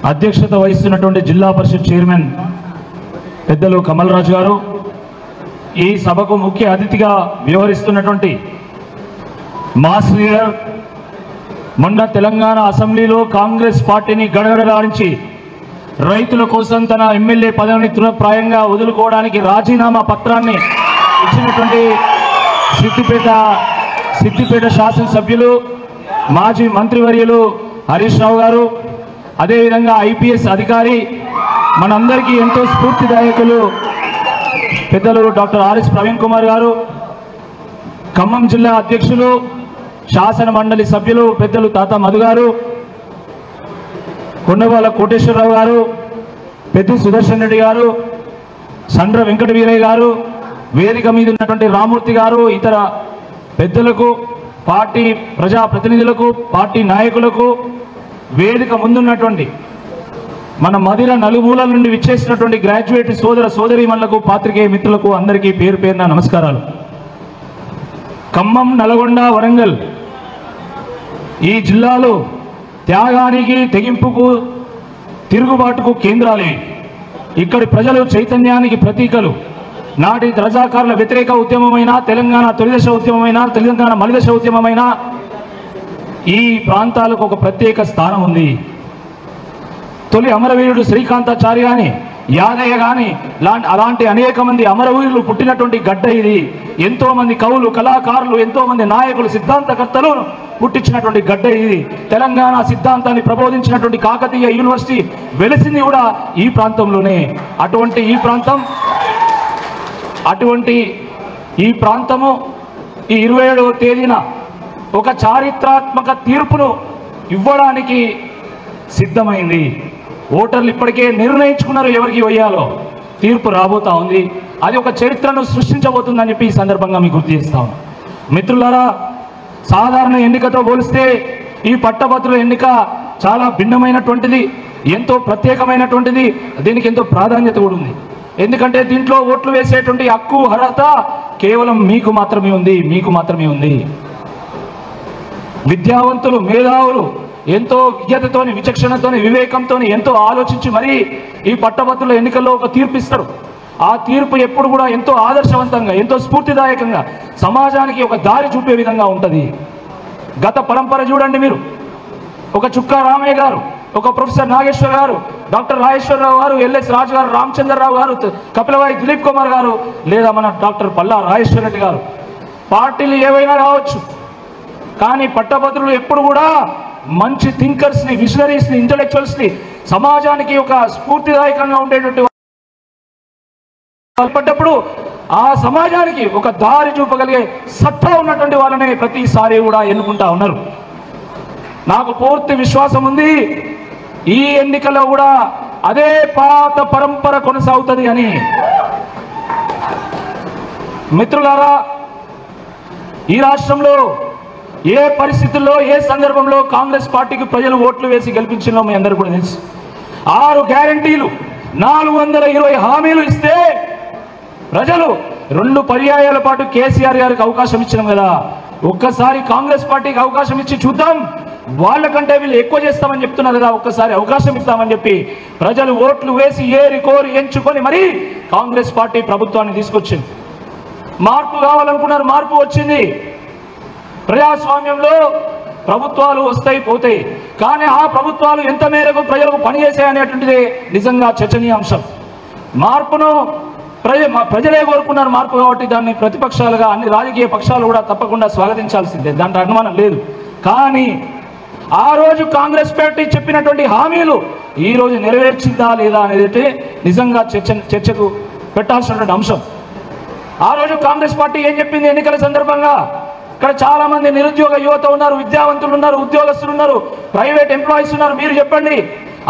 అధ్యక్షత వహిస్తున్నటువంటి జిల్లా పరిషత్ చైర్మన్ పెద్దలు కమల్ రాజు గారు, ఈ సభకు ముఖ్య అతిథిగా వ్యవహరిస్తున్నటువంటి మాస్ లీడర్, మొన్న తెలంగాణ అసెంబ్లీలో కాంగ్రెస్ పార్టీని గడగడలాడించి రైతుల కోసం తన ఎమ్మెల్యే పదవిని తృణప్రాయంగా వదులుకోవడానికి రాజీనామా పత్రాన్ని ఇచ్చినటువంటి సిద్దిపేట శాసనసభ్యులు మాజీ మంత్రివర్యులు హరీష్ రావు గారు, అదేవిధంగా ఐపీఎస్ అధికారి, మనందరికీ ఎంతో స్ఫూర్తిదాయకులు పెద్దలు డాక్టర్ ఆర్ఎస్ ప్రవీణ్ కుమార్ గారు, ఖమ్మం జిల్లా అధ్యక్షులు శాసన మండలి సభ్యులు పెద్దలు తాత మధు గారు, కొండవాళ్ళ కోటేశ్వరరావు గారు, పెద్ది సుదర్శన్ రెడ్డి గారు, సండ్ర వెంకట వీరయ్య గారు, వేదిక మీద ఉన్నటువంటి రామూర్తి గారు, ఇతర పెద్దలకు, పార్టీ ప్రజాప్రతినిధులకు, పార్టీ నాయకులకు, వేదిక ముందున్నటువంటి మన మదిర నలుమూలల నుండి విచ్చేసినటువంటి గ్రాడ్యుయేట్ సోదర సోదరీమణులకు, పాత్రికేయ మిత్రులకు అందరికీ పేరు పేరున నమస్కారాలు. ఖమ్మం, నల్గొండ, వరంగల్ ఈ జిల్లాలో త్యాగానికి, తెగింపుకు, తిరుగుబాటుకు కేంద్రాలే. ఇక్కడి ప్రజలు చైతన్యానికి ప్రతీకలు. నాటి రజాకారుల వ్యతిరేక ఉద్యమమైన, తెలంగాణ తొలిదశ ఉద్యమమైన, తెలంగాణ మలిదశ ఉద్యమమైన ఈ ప్రాంతాలకు ఒక ప్రత్యేక స్థానం ఉంది. తొలి అమరవీరుడు శ్రీకాంతాచారి కానీ, యాదయ్య కానీ అలాంటి అనేక మంది అమరవీరులు పుట్టినటువంటి గడ్డ ఇది. ఎంతో మంది కవులు, కళాకారులు, ఎంతో మంది నాయకులు, సిద్ధాంతకర్తలు పుట్టించినటువంటి గడ్డ ఇది. తెలంగాణ సిద్ధాంతాన్ని ప్రబోధించినటువంటి కాకతీయ యూనివర్సిటీ వెలిసింది కూడా ఈ ప్రాంతంలోనే. అటువంటి ఈ ప్రాంతము ఈ 27వ తేదీన ఒక చారిత్రాత్మక తీర్పును ఇవ్వడానికి సిద్ధమైంది. ఓటర్లు ఇప్పటికే నిర్ణయించుకున్నారు ఎవరికి వేయాలో. తీర్పు రాబోతా ఉంది. అది ఒక చరిత్రను సృష్టించబోతుందని చెప్పి ఈ సందర్భంగా మీకు గుర్తు చేస్తాం. మిత్రులారా, సాధారణ ఎన్నికతో పోలిస్తే ఈ పట్టభద్రుల ఎన్నిక చాలా భిన్నమైనటువంటిది, ఎంతో ప్రత్యేకమైనటువంటిది. దీనికి ఎంతో ప్రాధాన్యత కూడా ఉంది. ఎందుకంటే దీంట్లో ఓట్లు వేసేటువంటి హక్కు, అర్హత కేవలం మీకు మాత్రమే ఉంది. విద్యావంతులు, మేధావులు ఎంతో విజ్ఞతతోని, విచక్షణతోని, వివేకంతోని ఎంతో ఆలోచించి మరీ ఈ పట్టభద్రుల ఎన్నికల్లో ఒక తీర్పు ఇస్తారు. ఆ తీర్పు ఎప్పుడు కూడా ఎంతో ఆదర్శవంతంగా, ఎంతో స్ఫూర్తిదాయకంగా, సమాజానికి ఒక దారి చూపే విధంగా ఉంటుంది. గత పరంపర చూడండి మీరు. ఒక చుక్కా రామయ్య గారు, ఒక ప్రొఫెసర్ నాగేశ్వర్ గారు, డాక్టర్ రాజేశ్వరరావు గారు, ఎల్ఎస్ రాజు గారు, రామచంద్రరావు గారు, కపిలవాయి దిలీప్ కుమార్ గారు, లేదా మన డాక్టర్ పల్లా రాజేశ్వర రెడ్డి గారు. పార్టీలు ఏవైనా కావచ్చు, కానీ పట్టభద్రులు ఎప్పుడు కూడా మంచి థింకర్స్ని, విజనరీస్ని, ఇంటలెక్చువల్స్ని, సమాజానికి ఒక స్ఫూర్తిదాయకంగా ఉండేటువంటి పడ్డప్పుడు ఆ సమాజానికి ఒక దారి చూపగలిగే సత్తా ఉన్నటువంటి వాళ్ళనే ప్రతిసారి కూడా ఎన్నుకుంటా ఉన్నారు. నాకు పూర్తి విశ్వాసం ఉంది ఈ ఎన్నికల్లో కూడా అదే పాత పరంపర కొనసాగుతుంది అని. మిత్రులారా, ఈ రాష్ట్రంలో ఏ పరిస్థితుల్లో, ఏ సందర్భంలో కాంగ్రెస్ పార్టీకి ప్రజలు ఓట్లు వేసి గెలిపించినో మీ అందరూ కూడా తెలుసు. 6 గ్యారంటీలు, 420 హామీలు ఇస్తే ప్రజలు 2 పర్యాయాల పాటు కేసీఆర్ గారికి అవకాశం ఇచ్చినాం కదా. ఒక్కసారి కాంగ్రెస్ పార్టీకి అవకాశం ఇచ్చి చూద్దాం, వాళ్ళకంటే వీళ్ళు ఎక్కువ చేస్తామని చెప్తున్నారు కదా, ఒక్కసారి అవకాశం ఇస్తామని చెప్పి ప్రజలు ఓట్లు వేసి ఏరి కోరి ఎంచుకొని మరీ కాంగ్రెస్ పార్టీ ప్రభుత్వాన్ని తీసుకొచ్చింది. మార్పు కావాలనుకున్నారు, మార్పు వచ్చింది. ప్రజాస్వామ్యంలో ప్రభుత్వాలు వస్తాయి, పోతాయి, కానీ ఆ ప్రభుత్వాలు ఎంత మేరకు ప్రజలకు పనిచేసాయి అనేటువంటిది నిజంగా చర్చనీయాంశం. మార్పును ప్రజలే కోరుకున్నారు మార్పు, కాబట్టి దాన్ని ప్రతిపక్షాలుగా అన్ని రాజకీయ పక్షాలు కూడా తప్పకుండా స్వాగతించాల్సిందే, దాంట్లో అనుమానం లేదు. కానీ ఆ రోజు కాంగ్రెస్ పార్టీ చెప్పినటువంటి హామీలు ఈ రోజు నెరవేర్చిందా లేదా అనేది నిజంగా చర్చకు పెట్టాల్సినటువంటి అంశం. ఆ రోజు కాంగ్రెస్ పార్టీ ఏం చెప్పింది ఎన్నికల సందర్భంగా? ఇక్కడ చాలా మంది నిరుద్యోగ యువత ఉన్నారు, విద్యావంతులు ఉన్నారు, ఉద్యోగస్తులు ఉన్నారు, ప్రైవేట్ ఎంప్లాయీస్ ఉన్నారు. మీరు చెప్పండి,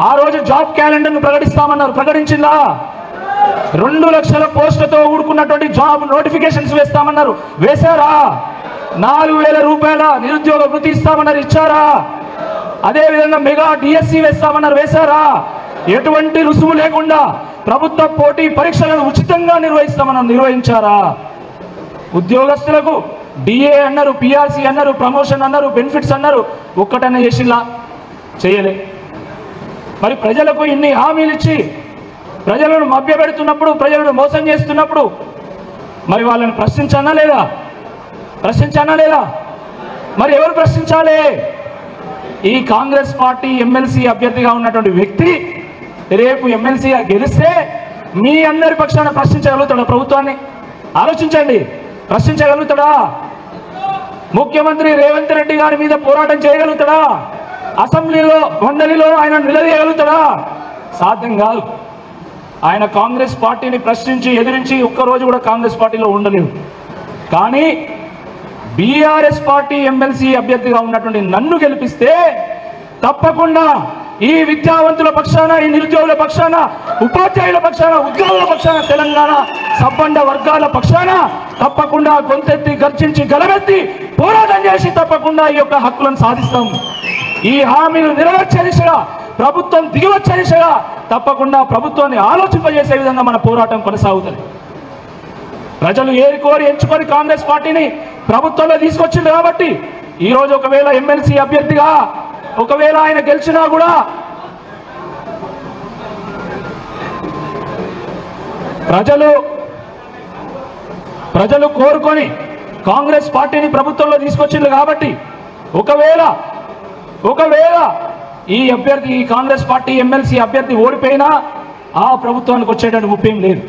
ఆ రోజు జాబ్ క్యాలెండర్ను ప్రకటిస్తామన్నారు, ప్రకటించిందా? 2 లక్షల పోస్టులతో ఊడుకున్నటువంటి జాబ్ నోటిఫికేషన్స్ వేస్తామన్నారు, వేశారా? 4,000 రూపాయల నిరుద్యోగ వృత్తి ఇస్తామన్నారు, ఇచ్చారా? అదేవిధంగా మెగా డిఎస్సి వేస్తామన్నారు, వేశారా? ఎటువంటి రుసుము లేకుండా ప్రభుత్వ పోటీ పరీక్షలను ఉచితంగా నిర్వహిస్తామన్నారు, నిర్వహించారా? ఉద్యోగస్తులకు డిఏ అన్నారు, పిఆర్సీ అన్నారు, ప్రమోషన్ అన్నారు, బెనిఫిట్స్ అన్నారు, ఒక్కటనే చేసిలా? చేయలే. మరి ప్రజలకు ఇన్ని హామీలు ఇచ్చి ప్రజలను మభ్యపెడుతున్నప్పుడు, ప్రజలను మోసం చేస్తున్నప్పుడు మరి వాళ్ళని ప్రశ్నించానా లేదా? మరి ఎవరు ప్రశ్నించాలి? ఈ కాంగ్రెస్ పార్టీ ఎమ్మెల్సీ అభ్యర్థిగా ఉన్నటువంటి వ్యక్తి రేపు ఎమ్మెల్సీగా గెలిస్తే మీ అందరి పక్షాన ప్రశ్నించగలుగుతాడా ప్రభుత్వాన్ని? ఆలోచించండి. ప్రశ్నించగలుగుతాడా? ముఖ్యమంత్రి రేవంత్ రెడ్డి గారి మీద పోరాటం చేయగలుగుతాడా? అసెంబ్లీలో, మండలిలో ఆయన నిలదీయగలుగుతాడా? సాధ్యం కాదు. ఆయన కాంగ్రెస్ పార్టీని ప్రశ్నించి ఎదిరించి ఒక్కరోజు కూడా కాంగ్రెస్ పార్టీలో ఉండలేవు. కానీ బీఆర్ఎస్ పార్టీ ఎమ్మెల్సీ అభ్యర్థిగా ఉన్నటువంటి నన్ను గెలిపిస్తే తప్పకుండా ఈ విద్యావంతుల పక్షాన, ఈ నిరుద్యోగుల పక్షాన, ఉపాధ్యాయుల పక్షాన, ఉద్యోగుల పక్షాన, తెలంగాణ సబ్బండ వర్గాల పక్షాన తప్పకుండా గొంతెత్తి గర్జించి గలమెత్తి పోరాటం చేసి తప్పకుండా ఈ యొక్క హక్కులను సాధిస్తాం. ఈ హామీలు నెరవేర్చే దిశగా, ప్రభుత్వం దిగివచ్చే దిశగా తప్పకుండా ప్రభుత్వాన్ని ఆలోచింపజేసే విధంగా మన పోరాటం కొనసాగుతుంది. ప్రజలు ఏరికోరి ఎంచుకొని కాంగ్రెస్ పార్టీని ప్రభుత్వంలో తీసుకొచ్చింది కాబట్టి ఈరోజు ఒకవేళ ఎమ్మెల్సీ అభ్యర్థిగా ఒకవేళ ఆయన గెలిచినా కూడా ప్రజలు కోరుకొని కాంగ్రెస్ పార్టీని ప్రభుత్వంలో తీసుకొచ్చింది కాబట్టి ఒకవేళ ఈ అభ్యర్థి, ఈ కాంగ్రెస్ పార్టీ ఎమ్మెల్సీ అభ్యర్థి ఓడిపోయినా ఆ ప్రభుత్వానికి వచ్చేటువంటి ముప్పేం లేదు.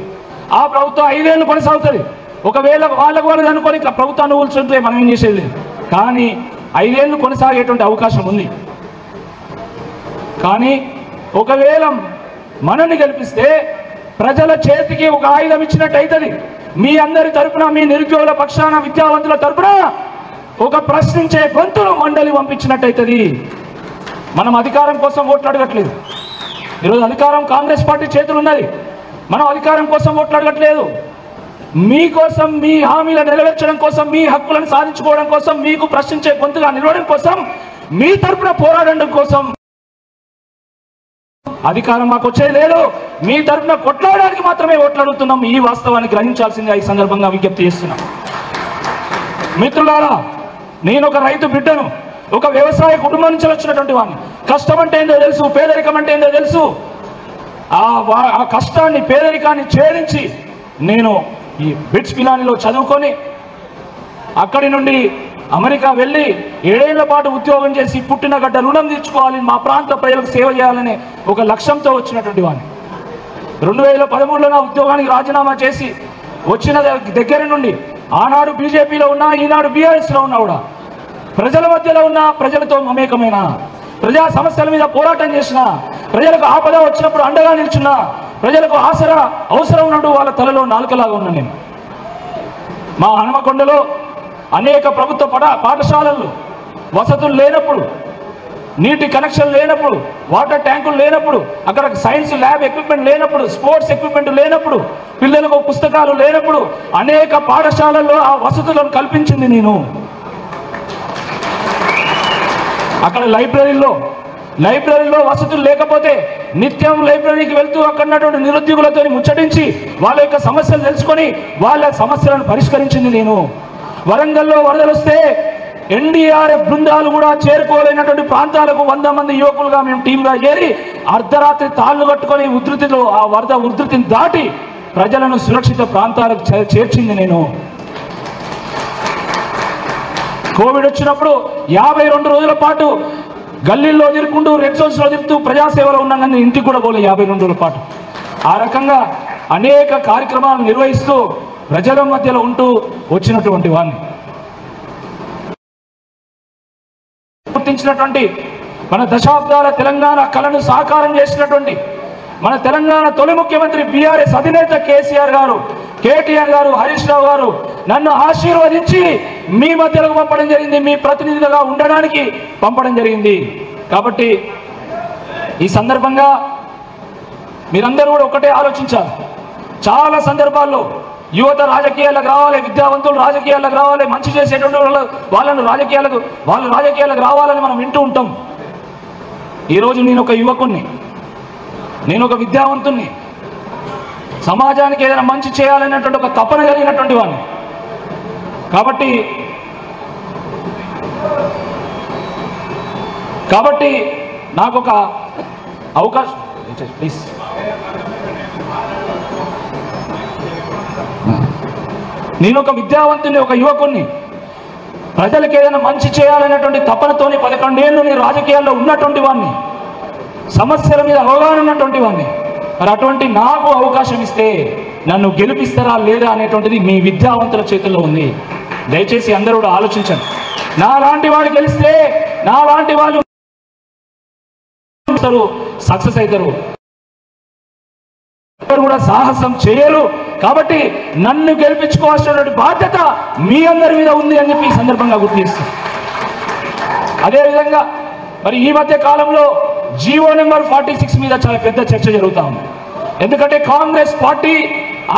ఆ ప్రభుత్వం 5 ఏళ్ళు కొనసాగుతుంది. ఒకవేళ వాళ్ళకు అనుకొని ప్రభుత్వాన్ని ఊల్చుంటే మనం ఏం చేసేది లేదు. కానీ 5 ఏళ్ళు కొనసాగేటువంటి అవకాశం ఉంది. కానీ ఒకవేళ మనల్ని గెలిపిస్తే ప్రజల చేతికి ఒక ఆయుధం ఇచ్చినట్టు అవుతుంది. మీ అందరి తరపున, మీ నిరుద్యోగుల పక్షాన, విద్యావంతుల తరపున ఒక ప్రశ్నించే గొంతును మండలి పంపించినట్టు అవుతుంది. మనం అధికారం కోసం ఓట్లు అడగట్లేదు. ఈరోజు అధికారం కాంగ్రెస్ పార్టీ చేతులు ఉన్నది. మనం అధికారం కోసం ఓట్లు అడగట్లేదు. మీకోసం, మీ హామీలను నెరవేర్చడం కోసం, మీ హక్కులను సాధించుకోవడం కోసం, మీకు ప్రశ్నించే గొంతుగా నిలవడం కోసం, మీ తరపున పోరాడడం కోసం అధికారం మాకు వచ్చేది లేదు. మీ తరపున కొట్లాడడానికి మాత్రమే ఓట్లు అడుగుతున్నాం. ఈ వాస్తవాన్ని గ్రహించాల్సిందిగా ఈ సందర్భంగా విజ్ఞప్తి చేస్తున్నాం. మిత్రులారా, నేను ఒక రైతు బిడ్డను, ఒక వ్యవసాయ కుటుంబం నుంచి వచ్చినటువంటి వాడిని. కష్టం అంటే ఏందో తెలుసు, పేదరికం అంటే ఏందో తెలుసు. ఆ కష్టాన్ని, పేదరికాన్ని ఛేదించి నేను ఈ బిట్స్ పిలానిలో చదువుకొని అక్కడి నుండి అమెరికా వెళ్ళి 7 ఏళ్ల పాటు ఉద్యోగం చేసి పుట్టిన గడ్డ రుణం తీర్చుకోవాలి, మా ప్రాంత ప్రజలకు సేవ చేయాలనే ఒక లక్ష్యంతో వచ్చినటువంటి వాడిని. 2013లో నా ఉద్యోగానికి రాజీనామా చేసి వచ్చిన దగ్గర నుండి ఆనాడు బీజేపీలో ఉన్నా, ఈనాడు బీఆర్ఎస్లో ఉన్నా కూడా ప్రజల మధ్యలో ఉన్న, ప్రజలతో మమేకమైన, ప్రజా సమస్యల మీద పోరాటం చేసిన, ప్రజలకు ఆపద వచ్చినప్పుడు అండగా నిల్చున్నా, ప్రజలకు ఆసరా అవసరం ఉన్నట్టు వాళ్ళ తలలో నాలుకలాగా ఉన్నా నేను. మా హనుమకొండలో అనేక ప్రభుత్వ పాఠశాలలు వసతులు లేనప్పుడు, నీటి కనెక్షన్ లేనప్పుడు, వాటర్ ట్యాంకులు లేనప్పుడు, అక్కడ సైన్స్ ల్యాబ్ ఎక్విప్మెంట్ లేనప్పుడు, స్పోర్ట్స్ ఎక్విప్మెంట్ లేనప్పుడు, పిల్లలకు పుస్తకాలు లేనప్పుడు అనేక పాఠశాలల్లో ఆ వసతులను కల్పించింది నేను. అక్కడ లైబ్రరీలో వసతులు లేకపోతే నిత్యం లైబ్రరీకి వెళ్తూ అక్కడ ఉన్నటువంటి నిరుద్యోగులతో ముచ్చటించి వాళ్ళ యొక్క సమస్యలు తెలుసుకొని వాళ్ళ సమస్యలను పరిష్కరించింది నేను. వరంగల్లో వరదలు వస్తే ఎన్డీఆర్ఎఫ్ బృందాలు కూడా చేరుకోలేనటువంటి ప్రాంతాలకు 100 మంది యువకులుగా మేము టీంగా చేరి అర్ధరాత్రి తాళ్లు కట్టుకొని ఉధృతిలో, ఆ వరద ఉధృతిని దాటి ప్రజలను సురక్షిత ప్రాంతాలకు చేర్చింది నేను. కోవిడ్ వచ్చినప్పుడు 52 రోజుల పాటు గల్లీల్లో తిరుగుకుంటూ, రెడ్ జోన్స్లో తిరుగుతూ ప్రజాసేవలో ఉన్నాం. కానీ ఇంటికి కూడా పోలే 52 రోజుల పాటు. ఆ రకంగా అనేక కార్యక్రమాలు నిర్వహిస్తూ ప్రజల మధ్యలో ఉంటూ వచ్చినటువంటి వాడిని. గుర్తించినటువంటి మన దశాబ్దాల తెలంగాణ కళను సాకారం చేసినటువంటి మన తెలంగాణ తొలి ముఖ్యమంత్రి బీఆర్ఎస్ అధినేత కేసీఆర్ గారు, కేటీఆర్ గారు, హరీష్ రావు గారు నన్ను ఆశీర్వదించి మీ మధ్యలోకి పంపడం జరిగింది, మీ ప్రతినిధిగా ఉండడానికి పంపడం జరిగింది. కాబట్టి ఈ సందర్భంగా మీరందరూ కూడా ఒకటే ఆలోచించాలి. చాలా సందర్భాల్లో యువత రాజకీయాలకు రావాలి, విద్యావంతులు రాజకీయాలకు రావాలి, మంచి చేసేటువంటి వాళ్ళు రాజకీయాలకు రావాలని మనం వింటూ ఉంటాం. ఈరోజు నేను ఒక యువకుణ్ణి, నేను ఒక విద్యావంతుణ్ణి, సమాజానికి ఏదైనా మంచి చేయాలనేటువంటి ఒక తపన కలిగినటువంటి వాడిని. కాబట్టి నాకు ఒక అవకాశం ప్లీజ్. నేను ఒక విద్యావంతుని, ఒక యువకుణ్ణి, ప్రజలకు ఏదైనా మంచి చేయాలనేటువంటి తపనతోని 11 ఏళ్ళు నేను రాజకీయాల్లో ఉన్నటువంటి వాడిని, సమస్యల మీద అవగాహన ఉన్నటువంటి వాడిని. మరి అటువంటి నాకు అవకాశం ఇస్తే నన్ను గెలిపిస్తారా లేదా అనేటువంటిది మీ విద్యావంతుల చేతుల్లో ఉంది. దయచేసి అందరూ కూడా ఆలోచించండి. నాలాంటి వాడు గెలిస్తే నాలాంటి వాళ్ళు సక్సెస్ అవుతారు, కూడా సాహసం చేయరు. కాబట్టి నన్ను గెలిపించుకోవాల్సినటువంటి బాధ్యత మీ అందరి మీద ఉంది అని చెప్పి ఈ సందర్భంగా గుర్తు చేస్తాను. అదేవిధంగా మరి ఈ మధ్య కాలంలో జీవో నెంబర్ 46 మీద చాలా పెద్ద చర్చ జరుగుతా ఉంది. ఎందుకంటే కాంగ్రెస్ పార్టీ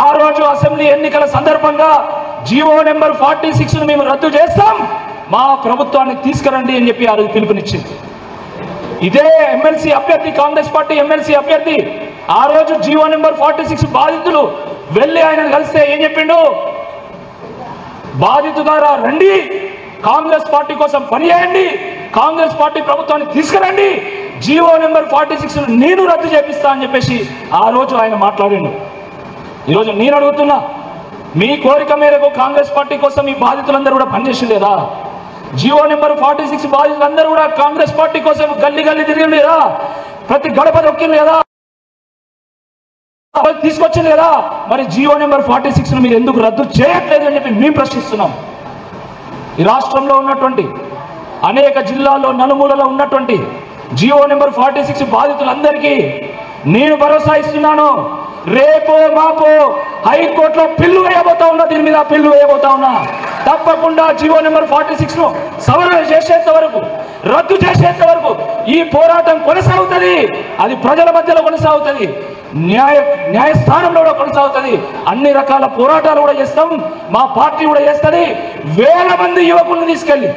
ఆ రోజు అసెంబ్లీ ఎన్నికల సందర్భంగా జీవో నెంబర్ 46ను మేము రద్దు చేస్తాం, మా ప్రభుత్వాన్ని తీసుకురండి అని చెప్పి ఆ రోజు పిలుపునిచ్చింది. ఇదే ఎమ్మెల్సీ అభ్యర్థి, కాంగ్రెస్ పార్టీ ఎమ్మెల్సీ అభ్యర్థి ఆ రోజు జీవో నెంబర్ 46 బాధితులు వెళ్ళి ఆయనను కలిస్తే ఏం చెప్పిండు? బాధితులారా రండి, కాంగ్రెస్ పార్టీ కోసం పనిచేయండి, కాంగ్రెస్ పార్టీ ప్రభుత్వాన్ని తీసుకురండి, జీవో నెంబర్ 46 నేను రద్దు చేపిస్తా అని చెప్పేసి ఆ రోజు ఆయన మాట్లాడిండు. ఈరోజు నేను అడుగుతున్నా, మీ కోరిక మేరకు కాంగ్రెస్ పార్టీ కోసం ఈ బాధితులందరూ కూడా పనిచేసి లేదా? జీవో నెంబర్ 46 బాధితులందరూ కూడా కాంగ్రెస్ పార్టీ కోసం గల్లీ గల్లీ తిరిగింది లేదా? ప్రతి గడప దొక్కింది లేదా? తీసుకొచ్చింది కదా? మరి జీవో నెంబర్ 46ను మీరు ఎందుకు రద్దు చేయట్లేదు అని చెప్పి మేము ప్రశ్నిస్తున్నాం. ఈ రాష్ట్రంలో ఉన్నటువంటి అనేక జిల్లాల్లో నలుమూలలో ఉన్నటువంటి జీవో నెంబర్ 46 బాధితులందరికీ నేను భరోసా ఇస్తున్నాను. రేపో మాపో హైకోర్టులో పిల్లు వేయబోతా ఉన్నా, దీని మీద పిల్లు వేయబోతా ఉన్నా. తప్పకుండా జీవో నెంబర్ 46ను సవరణ చేసేంత వరకు, రద్దు చేసేంత వరకు ఈ పోరాటం కొనసాగుతుంది. అది ప్రజల మధ్యలో కొనసాగుతుంది, న్యాయస్థానంలో కూడా కొనసాగుతుంది. అన్ని రకాల పోరాటాలు కూడా చేస్తాం, మా పార్టీ కూడా చేస్తుంది. 1000 మంది యువకులను తీసుకెళ్లి,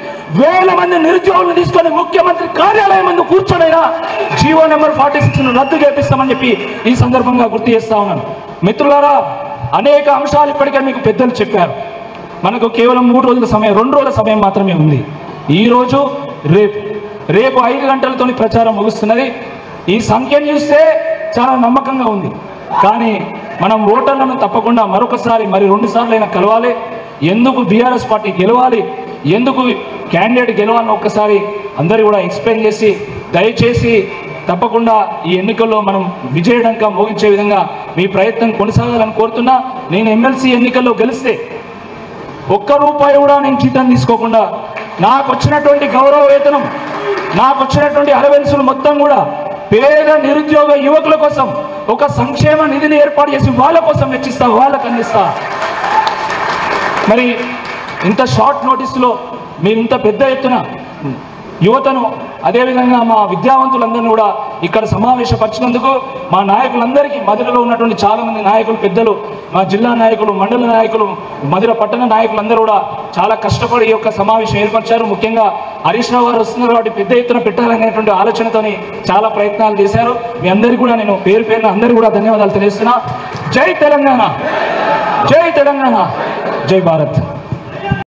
1000 మంది నిరుద్యోగులను తీసుకొని ముఖ్యమంత్రి కార్యాలయం ముందు కూర్చొనైనా జీవో నెంబర్ 46ను రద్దు చేపిస్తామని చెప్పి ఈ సందర్భంగా గుర్తు చేస్తా ఉన్నాను. మిత్రులారా, అనేక అంశాలు ఇప్పటికే మీకు పెద్దలు చెప్పారు. మనకు కేవలం 3 రోజుల సమయం, 2 రోజుల సమయం మాత్రమే ఉంది. ఈరోజు రేపు 5 గంటలతో ప్రచారం ముగుస్తున్నది. ఈ సంఖ్యను చూస్తే చాలా నమ్మకంగా ఉంది. కానీ మనం ఓటర్లను తప్పకుండా మరొకసారి, మరి 2 సార్లు అయినా కలవాలి. ఎందుకు బీఆర్ఎస్ పార్టీ గెలవాలి, ఎందుకు క్యాండిడేట్ గెలవాలని ఒక్కసారి అందరూ కూడా ఎక్స్ప్లెయిన్ చేసి, దయచేసి తప్పకుండా ఈ ఎన్నికల్లో మనం విజయడంగా మోగించే విధంగా మీ ప్రయత్నం కొనసాగాలని కోరుతున్నా. నేను ఎమ్మెల్సీ ఎన్నికల్లో గెలిస్తే ₹1 కూడా నేను జీతం తీసుకోకుండా నాకు వచ్చినటువంటి గౌరవ వేతనం, నాకు వచ్చినటువంటి అలవెన్సులు మొత్తం కూడా పేద నిరుద్యోగ యువకుల కోసం ఒక సంక్షేమ నిధిని ఏర్పాటు చేసి వాళ్ళ కోసం వెచ్చిస్తా, వాళ్ళకు అందిస్తా. మరి ఇంత షార్ట్ నోటీసులో మీరు ఇంత పెద్ద ఎత్తున యువతను, అదేవిధంగా మా విద్యావంతులందరినీ కూడా ఇక్కడ సమావేశపరిచినందుకు మా నాయకులందరికీ, మధురలో ఉన్నటువంటి చాలామంది నాయకులు, పెద్దలు, మా జిల్లా నాయకులు, మండల నాయకులు, మధుర పట్టణ నాయకులందరూ కూడా చాలా కష్టపడి ఈ యొక్క సమావేశం ఏర్పరిచారు. ముఖ్యంగా హరీష్ రావు గారు వస్తున్నారు కాబట్టి పెద్ద ఎత్తున పెట్టాలనేటువంటి ఆలోచనతోని చాలా ప్రయత్నాలు చేశారు. మీ అందరికీ కూడా నేను పేరు పేరున అందరూ కూడా ధన్యవాదాలు తెలియజేస్తున్నా. జై తెలంగాణ, జై తెలంగాణ, జై భారత్.